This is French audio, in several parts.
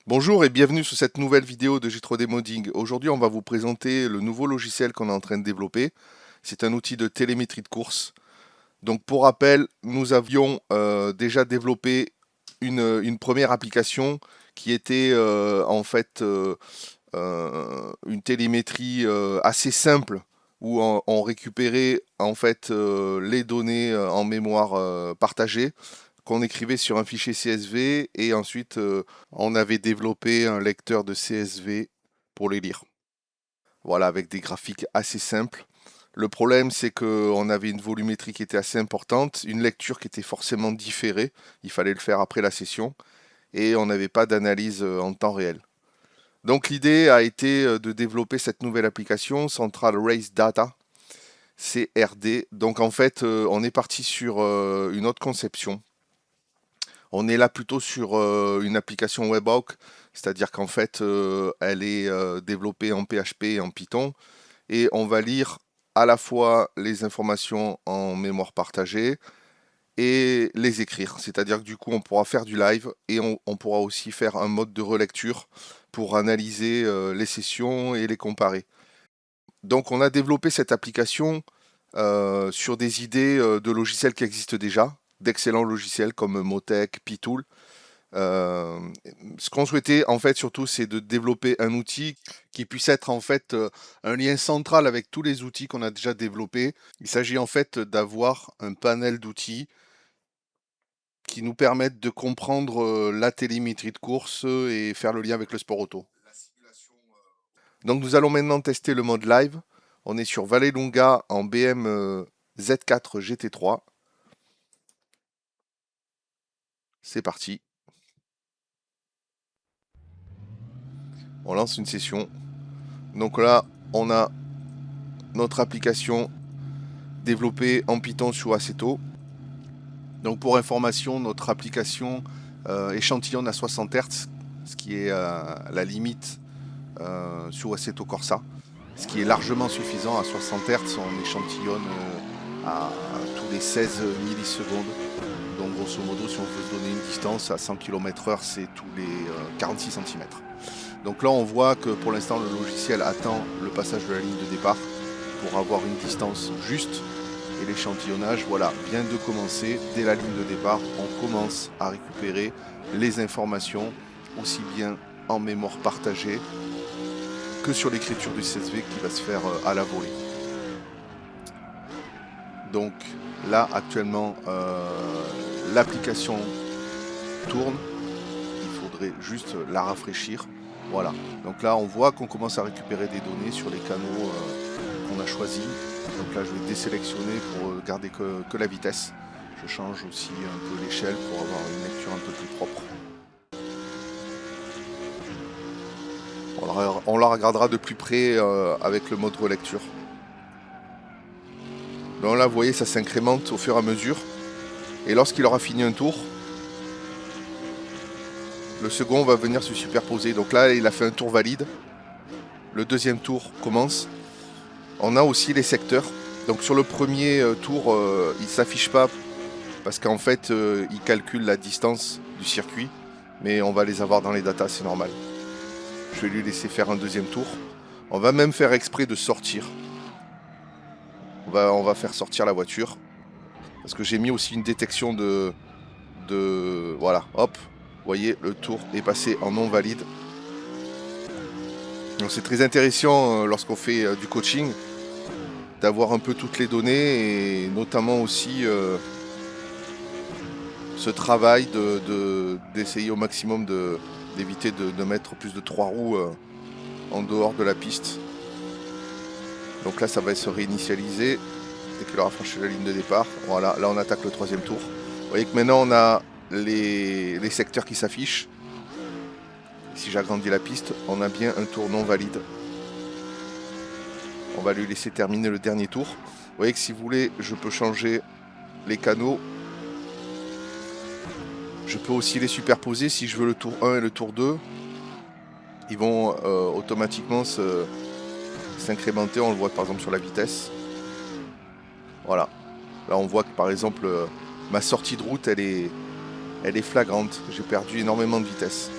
Bonjour et bienvenue sur cette nouvelle vidéo de J3D Modding. Aujourd'hui, on va vous présenter le nouveau logiciel qu'on est en train de développer. C'est un outil de télémétrie de course. Donc pour rappel, nous avions déjà développé une première application qui était une télémétrie assez simple où on récupérait les données en mémoire partagée qu'on écrivait sur un fichier CSV et ensuite on avait développé un lecteur de CSV pour les lire. Voilà, avec des graphiques assez simples. Le problème, c'est qu'on avait une volumétrie qui était assez importante, une lecture qui était forcément différée, il fallait le faire après la session, et on n'avait pas d'analyse en temps réel. Donc l'idée a été de développer cette nouvelle application, Central Race Data, CRD. Donc en fait, on est parti sur une autre conception. On est là plutôt sur une application webhook, c'est-à-dire qu'en fait, elle est développée en PHP et en Python, et on va lire à la fois les informations en mémoire partagée et les écrire. C'est-à-dire que du coup, on pourra faire du live et on pourra aussi faire un mode de relecture pour analyser les sessions et les comparer. Donc, on a développé cette application sur des idées de logiciels qui existent déjà, d'excellents logiciels comme Motec, Pitool. Euh, Ce qu'on souhaitait en fait surtout, c'est de développer un outil qui puisse être en fait un lien central avec tous les outils qu'on a déjà développés. Il s'agit en fait d'avoir un panel d'outils qui nous permettent de comprendre la télémétrie de course et faire le lien avec le sport auto. Donc nous allons maintenant tester le mode live. On est sur Vallelunga en BM Z4 GT3. C'est parti. On lance une session. Donc là, on a notre application développée en Python sous Aceto. Donc pour information, notre application échantillonne à 60 Hz, ce qui est la limite sous Assetto Corsa, ce qui est largement suffisant. À 60 Hz, on échantillonne à tous les 16 millisecondes. Donc grosso modo, si on veut se donner une distance à 100 km/h, c'est tous les 46 cm. Donc là, on voit que pour l'instant, le logiciel attend le passage de la ligne de départ pour avoir une distance juste. Et l'échantillonnage, voilà, vient de commencer. Dès la ligne de départ, on commence à récupérer les informations, aussi bien en mémoire partagée que sur l'écriture du CSV qui va se faire à la volée. Donc là, actuellement, l'application tourne. Il faudrait juste la rafraîchir. Voilà. Donc là, on voit qu'on commence à récupérer des données sur les canaux qu'on a choisis. Donc là, je vais désélectionner pour garder que la vitesse. Je change aussi un peu l'échelle pour avoir une lecture un peu plus propre. On la regardera de plus près avec le mode relecture. Donc là, vous voyez, ça s'incrémente au fur et à mesure. Et lorsqu'il aura fini un tour, le second va venir se superposer. Donc là, il a fait un tour valide. Le deuxième tour commence. On a aussi les secteurs. Donc sur le premier tour, il ne s'affiche pas parce qu'en fait, il calcule la distance du circuit. Mais on va les avoir dans les datas, c'est normal. Je vais lui laisser faire un deuxième tour. On va même faire exprès de sortir. On va faire sortir la voiture. Parce que j'ai mis aussi une détection voilà, hop. Vous voyez, le tour est passé en non valide. Donc c'est très intéressant lorsqu'on fait du coaching d'avoir un peu toutes les données et notamment aussi ce travail d'essayer au maximum d'éviter de mettre plus de 3 roues en dehors de la piste. Donc là, ça va se réinitialiser dès qu'il aura franchi la ligne de départ. Voilà, là on attaque le troisième tour. Vous voyez que maintenant on a les secteurs qui s'affichent. Si j'agrandis la piste, on a bien un tour non valide. On va lui laisser terminer le dernier tour. Vous voyez que si vous voulez, je peux changer les canaux. Je peux aussi les superposer si je veux le tour 1 et le tour 2. Ils vont automatiquement s'incrémenter. On le voit par exemple sur la vitesse. Voilà. Là on voit que par exemple ma sortie de route elle est flagrante. J'ai perdu énormément de vitesse.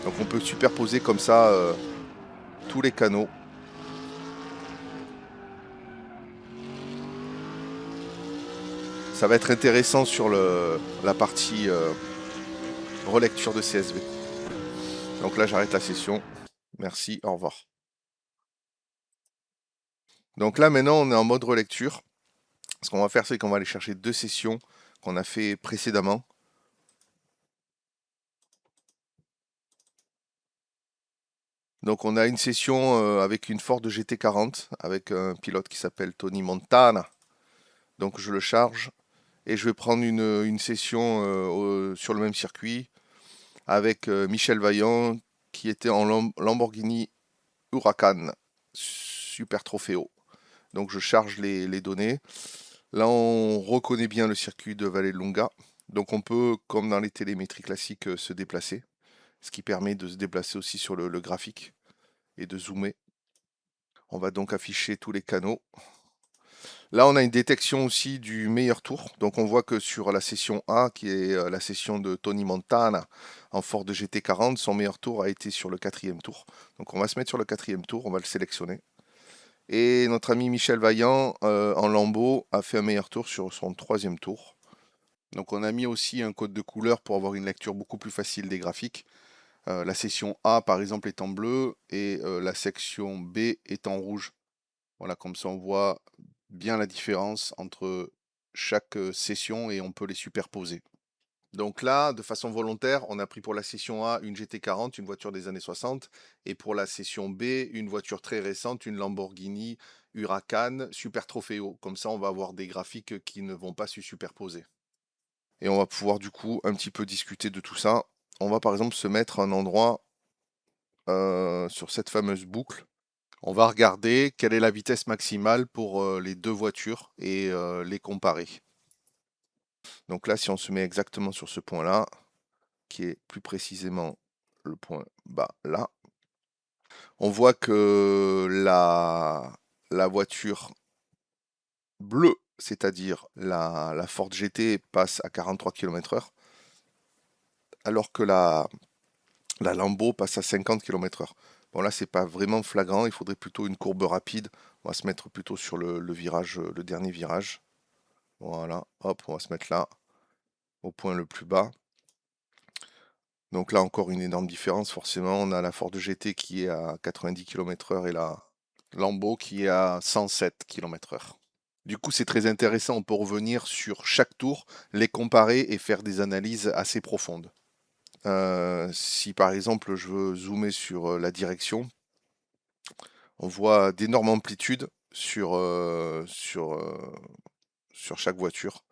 Donc on peut superposer comme ça tous les canaux. Ça va être intéressant sur la partie relecture de CSV. Donc là j'arrête la session. Merci, au revoir. Donc là maintenant on est en mode relecture. Ce qu'on va faire c'est qu'on va aller chercher 2 sessions qu'on a fait précédemment. Donc on a une session avec une Ford GT40 avec un pilote qui s'appelle Tony Montana. Donc je le charge et je vais prendre une session sur le même circuit avec Michel Vaillant qui était en Lamborghini Huracan Super Trofeo. Donc je charge les données. Là on reconnaît bien le circuit de Vallelunga. Donc on peut, comme dans les télémétries classiques, se déplacer. Ce qui permet de se déplacer aussi sur le graphique et de zoomer. On va donc afficher tous les canaux. Là, on a une détection aussi du meilleur tour. Donc, on voit que sur la session A, qui est la session de Tony Montana en Ford GT40, son meilleur tour a été sur le 4e tour. Donc, on va se mettre sur le 4e tour, on va le sélectionner. Et notre ami Michel Vaillant en Lambeau a fait un meilleur tour sur son 3e tour. Donc, on a mis aussi un code de couleur pour avoir une lecture beaucoup plus facile des graphiques. La session A, par exemple, est en bleu et la section B est en rouge. Voilà, comme ça on voit bien la différence entre chaque session et on peut les superposer. Donc là, de façon volontaire, on a pris pour la session A une GT40, une voiture des années 60, et pour la session B, une voiture très récente, une Lamborghini Huracan Super Trofeo. Comme ça, on va avoir des graphiques qui ne vont pas se superposer. Et on va pouvoir du coup un petit peu discuter de tout ça. On va par exemple se mettre à un endroit sur cette fameuse boucle. On va regarder quelle est la vitesse maximale pour les 2 voitures et les comparer. Donc là, si on se met exactement sur ce point-là, qui est plus précisément le point bas là, on voit que la voiture bleue, c'est-à-dire la Ford GT, passe à 43 km/h, alors que la Lambo passe à 50 km/h. Bon là, c'est pas vraiment flagrant, il faudrait plutôt une courbe rapide. On va se mettre plutôt sur le virage, le dernier virage. Voilà, hop, on va se mettre là, au point le plus bas. Donc là encore une énorme différence, forcément, on a la Ford GT qui est à 90 km/h et la Lambo qui est à 107 km/h. Du coup, c'est très intéressant, on peut revenir sur chaque tour, les comparer et faire des analyses assez profondes. Si par exemple je veux zoomer sur la direction, on voit d'énormes amplitudes sur chaque voiture.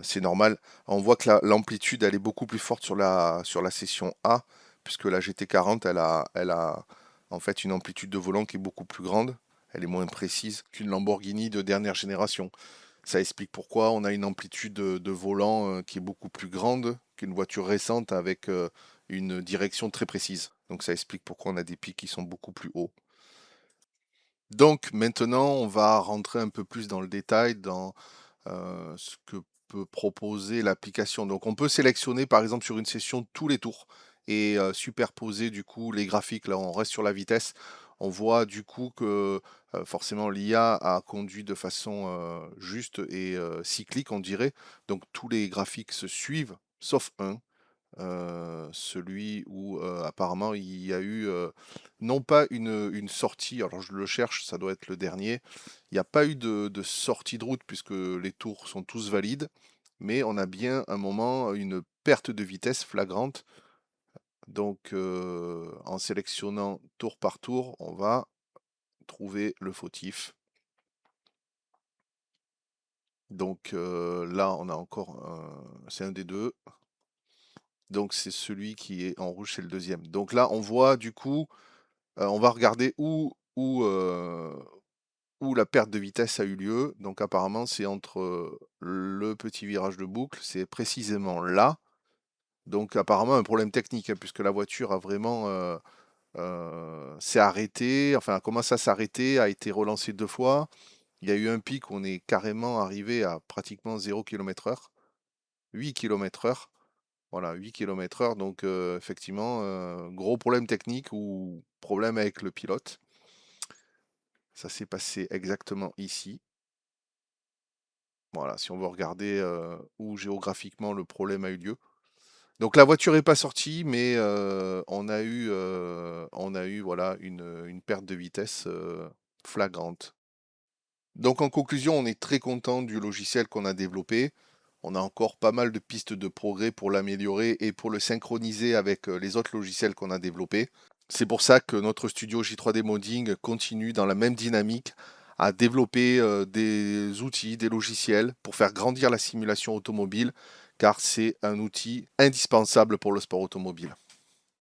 C'est normal. On voit que l'amplitude elle est beaucoup plus forte sur la session A, puisque la GT40 elle a en fait une amplitude de volant qui est beaucoup plus grande. Elle est moins précise qu'une Lamborghini de dernière génération. Ça explique pourquoi on a une amplitude de volant qui est beaucoup plus grande qu'une voiture récente avec une direction très précise. Donc ça explique pourquoi on a des pics qui sont beaucoup plus hauts. Donc maintenant, on va rentrer un peu plus dans le détail, dans ce que peut proposer l'application. Donc on peut sélectionner par exemple sur une session tous les tours et superposer du coup les graphiques. Là on reste sur la vitesse. On voit du coup que forcément l'IA a conduit de façon juste et cyclique on dirait. Donc tous les graphiques se suivent sauf un. Celui où apparemment il y a eu non pas une sortie, alors je le cherche, ça doit être le dernier, il n'y a pas eu de sortie de route puisque les tours sont tous valides, mais on a bien un moment une perte de vitesse flagrante. Donc en sélectionnant tour par tour, on va trouver le fautif. Donc là on a encore c'est un des deux. Donc c'est celui qui est en rouge, c'est le deuxième. Donc là on voit du coup on va regarder où la perte de vitesse a eu lieu. Donc apparemment, c'est entre le petit virage de boucle, c'est précisément là. Donc apparemment un problème technique, hein, puisque la voiture a vraiment s'est arrêtée, enfin a commencé à s'arrêter, a été relancée 2 fois. Il y a eu un pic où on est carrément arrivé à pratiquement 0 km/h, 8 km/h. Voilà, 8 km/h, donc effectivement, gros problème technique ou problème avec le pilote. Ça s'est passé exactement ici. Voilà, si on veut regarder où géographiquement le problème a eu lieu. Donc la voiture n'est pas sortie, mais on a eu voilà, une perte de vitesse flagrante. Donc en conclusion, on est très content du logiciel qu'on a développé. On a encore pas mal de pistes de progrès pour l'améliorer et pour le synchroniser avec les autres logiciels qu'on a développés. C'est pour ça que notre studio J3D Modding continue dans la même dynamique à développer des outils, des logiciels pour faire grandir la simulation automobile, car c'est un outil indispensable pour le sport automobile.